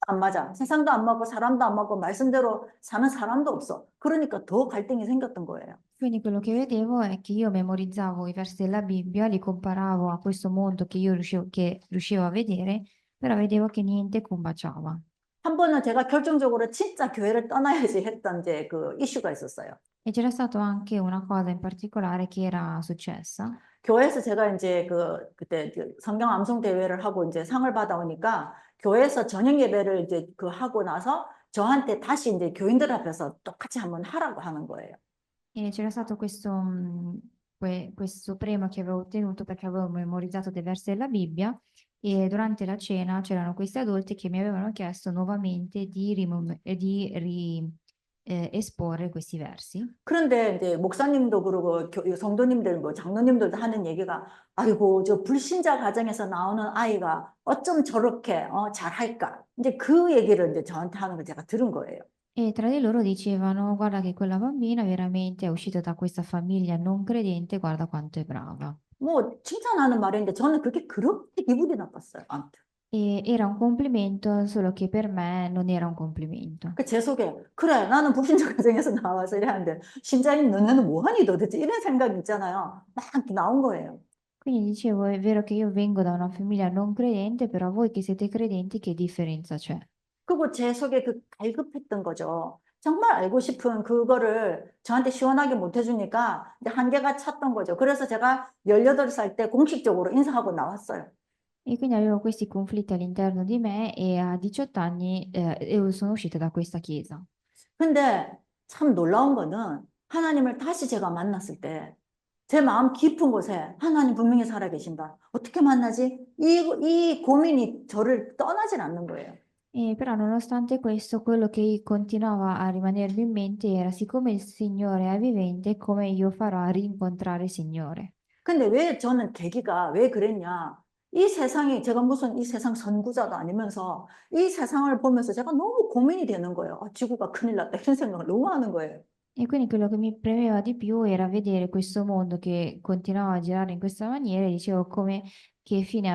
Speaker 1: 안 맞아. 세상도 안 맞고 사람도 안 맞고 말씀대로 사는 사람도 없어. 그러니까 더 갈등이 생겼던 거예요.
Speaker 3: Quindi quello che vedevo è che io memorizzavo i versi della Bibbia, li comparavo a questo mondo che io riuscivo a vedere, però vedevo che niente combaciava.
Speaker 1: 한 번은 제가 결정적으로 진짜 교회를 떠나야지 했던 이제 그 이슈가 있었어요.
Speaker 3: E c'era stata anche una cosa in particolare che era successa.
Speaker 1: 교회에서 제가 이제 그때 성경 암송 대회를 하고 이제 상을 받아오니까 교회에서 저녁 예배를 이제 하고 나서 저한테 다시 이제 교인들 앞에서 똑같이 한번 하라고 하는 거예요.
Speaker 3: E c'era stato questo premio che avevo ottenuto perché avevo memorizzato dei versi della Bibbia e durante la cena c'erano questi adulti che mi avevano chiesto nuovamente di esporre questi versi.
Speaker 1: 그런데 이제 목사님도 그러고 성도님들 뭐 장로님들도 하는 얘기가 아이고 저 불신자 가정에서 나오는 아이가 어쩜 저렇게 잘할까 이제 그 얘기를 이제 저한테 하는 걸 제가 들은 거예요.
Speaker 3: E tra di loro dicevano: guarda che quella bambina veramente è uscita da questa famiglia non credente, guarda quanto è brava.
Speaker 1: 뭐 칭찬하는 말인데 저는 그게 그렇게 기분이 나빴어요. 아무튼.
Speaker 3: E era un complimento, solo che per me non era un complimento.
Speaker 1: 제 속에 그래 나는 불신자 가정에서 나와서 이랬는데 신자인 너네는 뭐하니 도대체 이런 생각이 있잖아요. 막 나온 거예요.
Speaker 3: Quindi dicevo, è vero che io vengo da una famiglia non credente, però voi che siete credenti, che differenza c'è?
Speaker 1: 그리고 제 속에 갈급했던 거죠. 정말 알고 싶은 그거를 저한테 시원하게 못 해주니까 이제 한계가 찼던 거죠. 그래서 제가 18살 때 공식적으로 인사하고 나왔어요.
Speaker 3: E quindi avevo questi conflitti all'interno di me e a 18 anni sono uscita da questa chiesa.
Speaker 1: 근데 참 놀라운 거는 하나님을 다시 제가 만났을 때 제 마음 깊은 곳에 하나님 분명히 살아계신다. 어떻게 만나지? 이 고민이 저를 떠나질 않는 거예요.
Speaker 3: E però nonostante questo, quello che continuava a rimanermi in mente era: siccome il Signore è vivente, come io farò a rincontrare il Signore?
Speaker 1: 근데 왜 저는 계기가 왜 그랬냐? 이 세상이 제가 무슨 이 세상 선구자도 아니면서 이 세상을 보면서 제가 너무 고민이 되는 거예요. 지구가 큰일 났다 이런 생각을 너무 하는 거예요.
Speaker 3: E quindi quello che mi premeva di più era vedere questo mondo che continuava a girare in questa maniera e dicevo come, che fine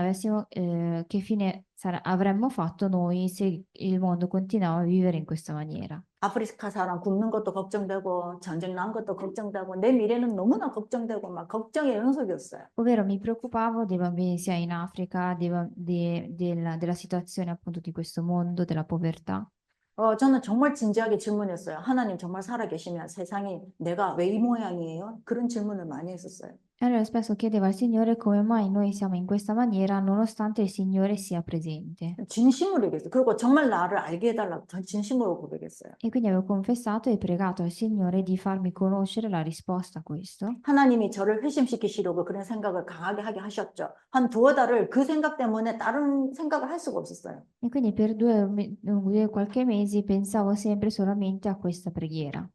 Speaker 3: avremmo fatto noi se il mondo continuava a vivere in questa maniera.
Speaker 1: 아프리카 사람 굶는 것도 걱정되고 전쟁 난 것도 걱정되고 내 미래는 너무나 걱정되고 막 걱정의 연속이었어요.
Speaker 3: Ovvero mi preoccupavo dei bambini sia in Africa, della situazione appunto di questo mondo, della povertà.
Speaker 1: 저는 정말 진지하게 질문했어요. 하나님 정말 살아계시면 세상이 내가 왜 이 모양이에요? 그런 질문을 많이 했었어요.
Speaker 3: E allora spesso chiedevo al Signore come mai noi siamo in questa maniera nonostante il Signore sia presente.
Speaker 1: 진심으로 얘기했어요. 그리고 정말 나를 알게 해달라고 전 진심으로 고백했어요.
Speaker 3: E quindi avevo confessato e pregato al Signore di farmi conoscere la risposta a questo.
Speaker 1: 하나님이 저를 회심시키시려고 그런 생각을 강하게 하게 하셨죠. 한 두어 달을 그 생각 때문에 다른 생각을 할 수가 없었어요.
Speaker 3: E quindi per qualche mesi pensavo sempre solamente a questa preghiera.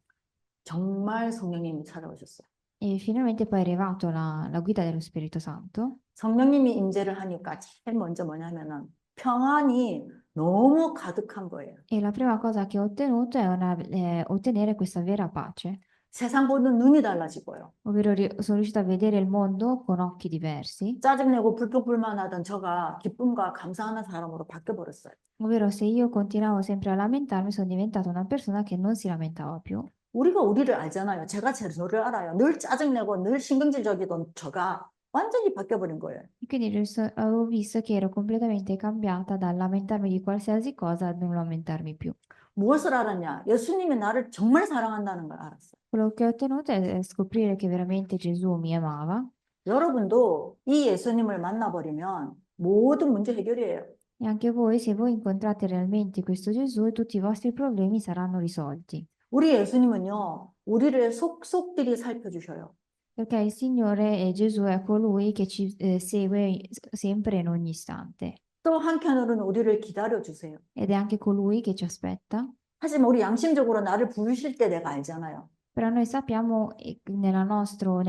Speaker 1: 정말 성령님이 찾아오셨어요.
Speaker 3: E finalmente poi è arrivato la guida dello Spirito Santo.
Speaker 1: 성령님이 임재를 하니까 제일 먼저 뭐냐면은 평안이 너무 가득한 거예요.
Speaker 3: E la prima cosa che ho ottenuto è ottenere questa vera pace,
Speaker 1: 세상 보는 눈이 달라지고요.
Speaker 3: ovvero sono riuscita a vedere il mondo con occhi diversi,
Speaker 1: 짜증내고 불평불만하던 저가 기쁨과 감사하는 사람으로 바뀌어버렸어요.
Speaker 3: ovvero se io continuavo sempre a lamentarmi, sono diventata una persona che non si lamentava più.
Speaker 1: 우리가 우리를 알잖아요. 제가 저를 알아요. 늘 짜증내고 늘 신경질적이던 저가 완전히 바뀌어버린 거예요.
Speaker 3: E quindi avevo visto che ero completamente cambiata dal lamentarmi di qualsiasi cosa a non lamentarmi più.
Speaker 1: 무엇을 알았냐? 예수님이 나를 정말 사랑한다는 걸 알았어요.
Speaker 3: Quello che ho ottenuto è scoprire che veramente Gesù mi amava.
Speaker 1: 여러분도 이 예수님을 만나버리면 모든 문제 해결이에요.
Speaker 3: E anche voi, se voi incontrate realmente questo Gesù, tutti i vostri problemi saranno risolti.
Speaker 1: 우리 예수님은요, 우리를 속속들이 살펴주셔요.
Speaker 3: Perché il Signore Gesù è colui che ci segue sempre in ogni istante.
Speaker 1: 또 한편으로는 우리를 기다려주세요.
Speaker 3: Ed è anche colui che ci aspetta.
Speaker 1: 하지만 우리 양심적으로 나를 부르실 때 내가 알잖아요.
Speaker 3: Però noi sappiamo nel nostro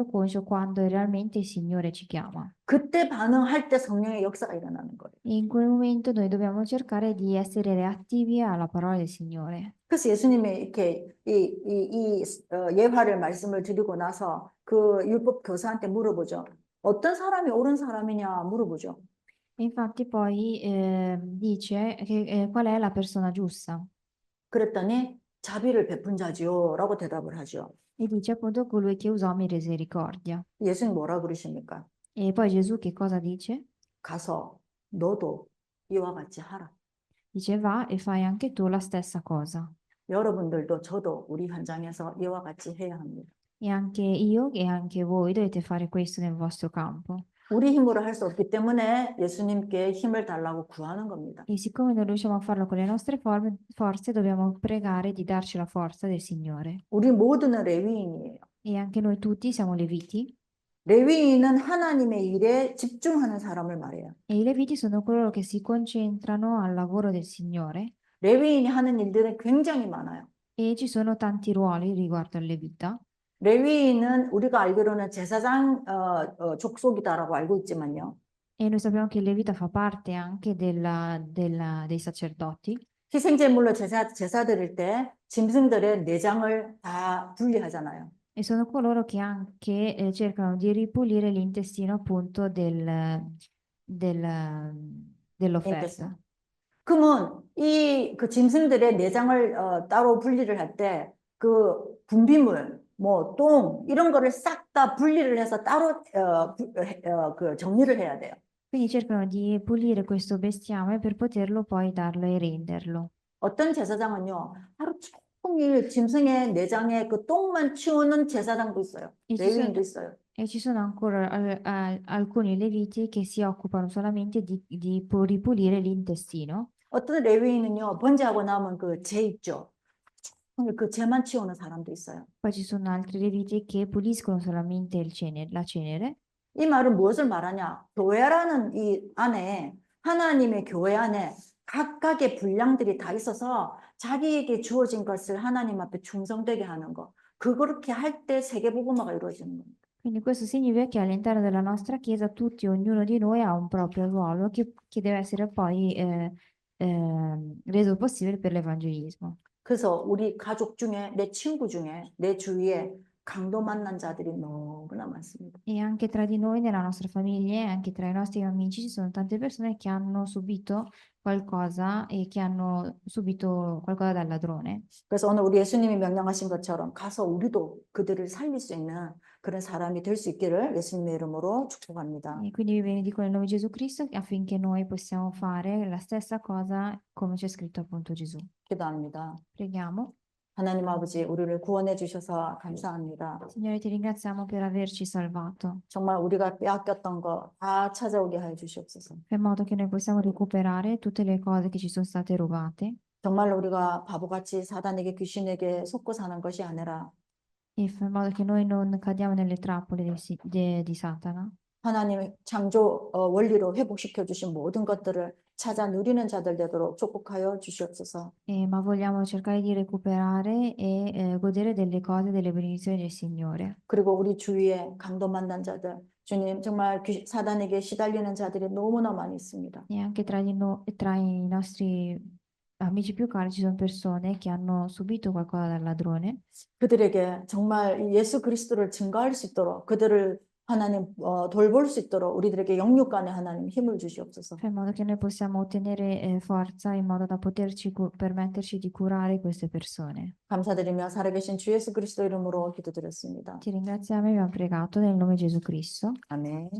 Speaker 3: conscio quando realmente il Signore ci chiama.
Speaker 1: 그때 반응할 때 성령의 역사가 일어나는 거예요.
Speaker 3: E in quel momento noi dobbiamo cercare di essere reattivi alla parola del Signore.
Speaker 1: 그래서 예수님이 이렇게 예화를 말씀을 드리고 나서 그 율법 교사한테 물어보죠. 어떤 사람이 옳은 사람이냐 물어보죠.
Speaker 3: E infatti poi dice qual è la persona giusta.
Speaker 1: 그랬더니 자비를 베푼 자지요 라고 대답을 하죠.
Speaker 3: E dice appunto colui che usò misericordia.
Speaker 1: 예수님 뭐라 그러십니까?
Speaker 3: E poi Gesù che cosa dice?
Speaker 1: 가서 너도 이와 같이 하라.
Speaker 3: Dice va e fai anche tu la stessa cosa.
Speaker 1: 여러분들도 저도 우리 현장에서 이와 같이 해야 합니다.
Speaker 3: E anche io e anche voi dovete fare questo nel vostro campo.
Speaker 1: 우리 힘으로 할 수 없기 때문에 예수님께 힘을 달라고 구하는 겁니다.
Speaker 3: E siccome non riusciamo a farlo con le nostre forze, dobbiamo pregare di darci la forza del Signore.
Speaker 1: 우리 모두는 레위인이에요.
Speaker 3: E anche noi tutti siamo leviti.
Speaker 1: 레위인은 하나님의 일에 집중하는 사람을 말해요.
Speaker 3: E i leviti sono coloro che si concentrano al lavoro del Signore.
Speaker 1: 레위인이 하는 일들은 굉장히 많아요.
Speaker 3: E ci sono tanti ruoli riguardo al levita.
Speaker 1: 레위인은 우리가 알기로는 제사장 족속이다라고 알고 있지만요.
Speaker 3: E noi sappiamo che il levita fa parte anche dei sacerdoti.
Speaker 1: 희생제물로 제사 드릴 때 짐승들의 내장을 다 분리하잖아요.
Speaker 3: E sono coloro che anche cercano di ripulire l'intestino appunto dell'offerta.
Speaker 1: 그러면 그 짐승들의 내장을 따로 분리를 할 때 그 분비물, 뭐 똥 이런 거를 싹 다 분리를 해서 따로 그 정리를 해야 돼요.
Speaker 3: Quindi cercano di pulire questo bestiame per poterlo poi darlo e renderlo.
Speaker 1: 어떤 제사장은요 하루 종일 짐승의 내장에 그 똥만 치우는 제사장도 있어요. 레위인도 있어요.
Speaker 3: E ci sono ancora alcuni leviti che si occupano solamente di ripulire l'intestino.
Speaker 1: 어떤 레위인은요 번제하고 남은 그 재 있죠. 그 재만 치우는 사람도 있어요.
Speaker 3: Poi ci sono altri leviti che puliscono solamente la cenere.
Speaker 1: 이 말은 무엇을 말하냐? 교회라는 이 안에 하나님의 교회 안에 각각의 분량들이 다 있어서 자기에게 주어진 것을 하나님 앞에 충성되게 하는 거. 그렇게 할 때 세계복음화가 이루어지는 겁니다.
Speaker 3: Quindi questo significa che all'interno della nostra Chiesa tutti, ognuno di noi ha un proprio ruolo che deve essere poi reso possibile per l'evangelismo.
Speaker 1: 그래서 우리 가족 중에, 내 친구 중에, 내 주위에 강도 만난 자들이 너무나 많습니다.
Speaker 3: E anche tra di noi, nella nostra famiglia, e anche tra i nostri amici, ci sono tante persone che hanno subito qualcosa e che hanno subito qualcosa dal ladrone.
Speaker 1: 그래서 오늘 우리 예수님이 명령하신 것처럼 가서 우리도 그들을 살릴 수 있는 그런 사람이 될 수 있기를 예수님의 이름으로 축복합니다.
Speaker 3: E quindi vi benedico nel nome di Gesù Cristo affinché noi possiamo fare la stessa cosa come c'è scritto appunto Gesù.
Speaker 1: 기도합니다.
Speaker 3: Preghiamo.
Speaker 1: 하나님 아버지, 우리를 구원해 주셔서 감사합니다.
Speaker 3: Signore, ti ringraziamo per averci salvato,
Speaker 1: 정말 우리가 빼앗겼던 거 다 찾아오게 하여 주시옵소서.
Speaker 3: in modo che noi possiamo recuperare tutte le cose che ci sono state rubate
Speaker 1: 정말 우리가 바보같이 사단에게 귀신에게 속고 사는 것이 아니라
Speaker 3: e in modo che noi non cadiamo nelle trappole di Satana.
Speaker 1: 하나님 창조 원리로 회복시켜 주신 모든 것들을 찾아 누리는 자들 되도록 축복하여 주시옵소서.
Speaker 3: Ma vogliamo cercare di recuperare e godere delle cose, delle benedizioni del Signore.
Speaker 1: 그리고 우리 주위에 강도 만난 자들, 주님 정말 사단에게 시달리는 자들이 너무나 많이 있습니다.
Speaker 3: E anche tra i nostri amici più cari ci sono persone che hanno subito qualcosa dal ladrone.
Speaker 1: 그들에게 정말 이 예수 그리스도를 증거할 수 있도록 그들을 하나님 돌볼 수 있도록 우리들에게 영육간에 하나님 힘을 주시옵소서.
Speaker 3: In modo che noi possiamo ottenere forza in modo da permetterci di curare queste persone.
Speaker 1: 감사드리며 살아계신 주 예수 그리스도 이름으로 기도드렸습니다.
Speaker 3: Ti ringraziamo e abbiamo pregato nel nome di Gesù Cristo.
Speaker 1: 아멘.